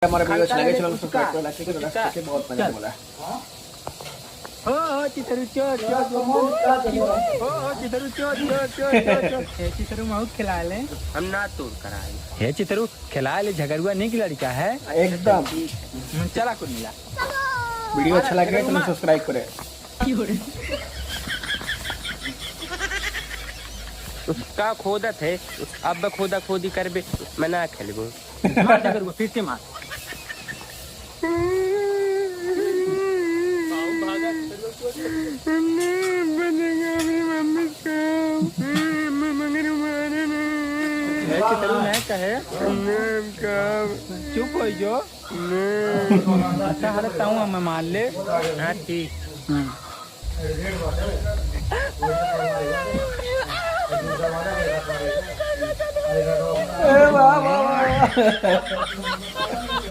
हमारे वीडियो अच्छा लगे चैनल सब्सक्राइब करो, लाइक करो, लाइक करके बहुत मजा मिला। हो चितरू चोट चोट हो चितरू चोट चोट चोट चोट हे चितरू माहू खिला ले हम ना तोड़ कराए। हे चितरू खिला ले झगड़ुआ नहीं की लड़का है एकदम। चला कुछ मिला वीडियो अच्छा लगे चैनल सब्सक्राइब करे। का खोदत है अब खोदा खोदी करबे मैं ना खेलबो। मार झगड़ुआ फिर से मार चितरू नहीं कहे चुप हो जो अच्छा हालत हूँ मैं मान ले। हाँ ठीक। वाह वाह